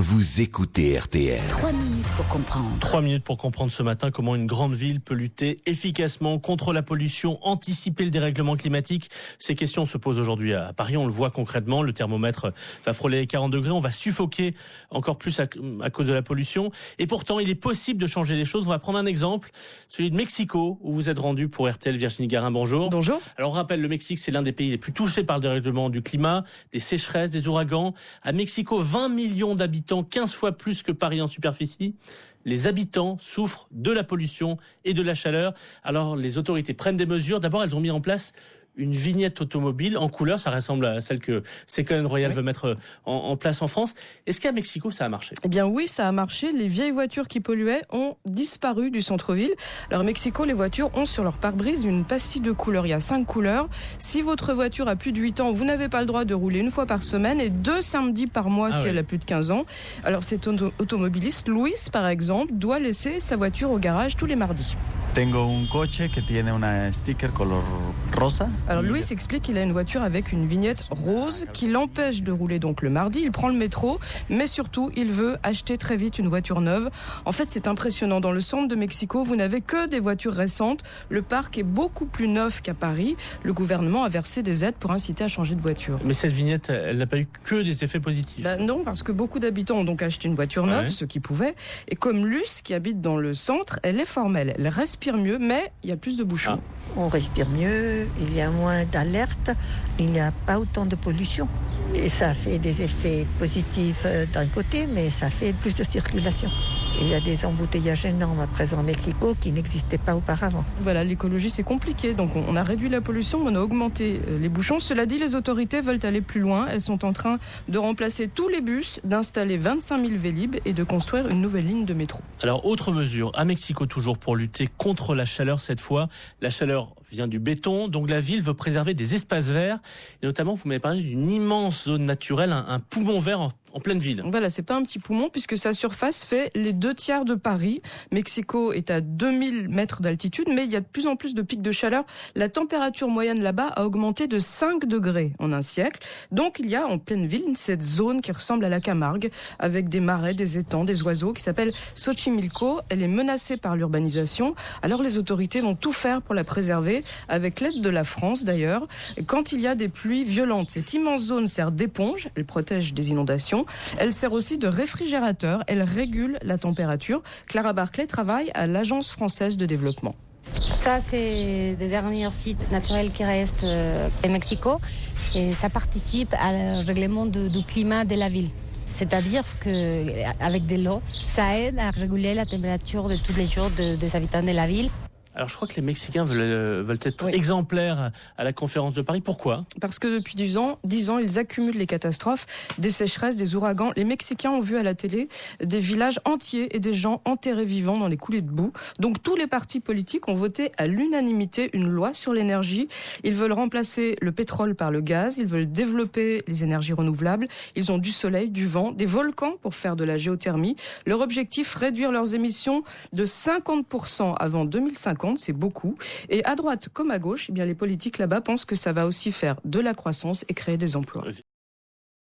vous écoutez RTL. 3 minutes pour comprendre. 3 minutes pour comprendre ce matin comment une grande ville peut lutter efficacement contre la pollution, anticiper le dérèglement climatique. Ces questions se posent aujourd'hui à Paris, on le voit concrètement, le thermomètre va frôler les 40 degrés, on va suffoquer encore plus à cause de la pollution. Et pourtant, il est possible de changer les choses. On va prendre un exemple, celui de Mexico, où vous êtes rendu pour RTL. Virginie Garin, bonjour. Bonjour. Alors on rappelle, le Mexique, c'est l'un des pays les plus touchés par le dérèglement du climat, des sécheresses, des ouragans. À Mexico, 20 millions d'habitants, 15 fois plus que Paris en superficie. Les habitants souffrent de la pollution et de la chaleur. Alors les autorités prennent des mesures. D'abord, elles ont mis en place une vignette automobile en couleur, ça ressemble à celle que Ségolène Royal veut mettre en place en France. Est-ce qu'à Mexico, ça a marché ? Eh bien oui, ça a marché. Les vieilles voitures qui polluaient ont disparu du centre-ville. Alors à Mexico, les voitures ont sur leur pare-brise une pastille de couleurs. Il y a 5 couleurs. Si votre voiture a plus de 8 ans, vous n'avez pas le droit de rouler une fois par semaine et 2 samedis par mois si elle a plus de 15 ans. Alors cet automobiliste, Luis par exemple, doit laisser sa voiture au garage tous les mardis. Tengo un coche que tiene una sticker color rosa. Alors Louis explique qu'il a une voiture avec une vignette rose qui l'empêche de rouler donc le mardi. Il prend le métro, mais surtout il veut acheter très vite une voiture neuve. En fait, c'est impressionnant. Dans le centre de Mexico, vous n'avez que des voitures récentes. Le parc est beaucoup plus neuf qu'à Paris. Le gouvernement a versé des aides pour inciter à changer de voiture. Mais cette vignette, elle n'a pas eu que des effets positifs. Non, parce que beaucoup d'habitants ont donc acheté une voiture neuve, ceux qui pouvaient. Et comme Luce, qui habite dans le centre, elle est formelle. Elle respire mieux, mais il y a plus de bouchons. On respire mieux, il y a moins d'alerte, il n'y a pas autant de pollution. Et ça fait des effets positifs d'un côté, mais ça fait plus de circulation. Il y a des embouteillages énormes à présent au Mexico qui n'existaient pas auparavant. Voilà, l'écologie c'est compliqué, donc on a réduit la pollution, on a augmenté les bouchons. Cela dit, les autorités veulent aller plus loin. Elles sont en train de remplacer tous les bus, d'installer 25 000 Vélib et de construire une nouvelle ligne de métro. Alors, autre mesure, à Mexico toujours pour lutter contre la chaleur cette fois. La chaleur vient du béton, donc la ville veut préserver des espaces verts. Et notamment, vous m'avez parlé d'une immense zone naturelle, un poumon vert en pleine ville. Voilà, c'est pas un petit poumon puisque sa surface fait les 2/3 de Paris. Mexico est à 2000 mètres d'altitude, mais il y a de plus en plus de pics de chaleur. La température moyenne là-bas a augmenté de 5 degrés en un siècle. Donc il y a en pleine ville cette zone qui ressemble à la Camargue, avec des marais, des étangs, des oiseaux, qui s'appelle Xochimilco. Elle est menacée par l'urbanisation. Alors les autorités vont tout faire pour la préserver, avec l'aide de la France d'ailleurs. Quand il y a des pluies violentes, cette immense zone sert d'éponge, elle protège des inondations. Elle sert aussi de réfrigérateur, elle régule la température. Clara Barclay travaille à l'Agence française de développement. Ça, c'est des derniers sites naturels qui restent au Mexico et ça participe au règlement du climat de la ville. C'est-à-dire qu'avec de l'eau, ça aide à réguler la température de tous les jours des habitants de la ville. Alors je crois que les Mexicains veulent être exemplaires à la conférence de Paris. Pourquoi ? Parce que depuis 10 ans, ils accumulent les catastrophes, des sécheresses, des ouragans. Les Mexicains ont vu à la télé des villages entiers et des gens enterrés vivants dans les coulées de boue. Donc tous les partis politiques ont voté à l'unanimité une loi sur l'énergie. Ils veulent remplacer le pétrole par le gaz, ils veulent développer les énergies renouvelables. Ils ont du soleil, du vent, des volcans pour faire de la géothermie. Leur objectif, réduire leurs émissions de 50% avant 2050. C'est beaucoup. Et à droite comme à gauche, eh bien les politiques là-bas pensent que ça va aussi faire de la croissance et créer des emplois.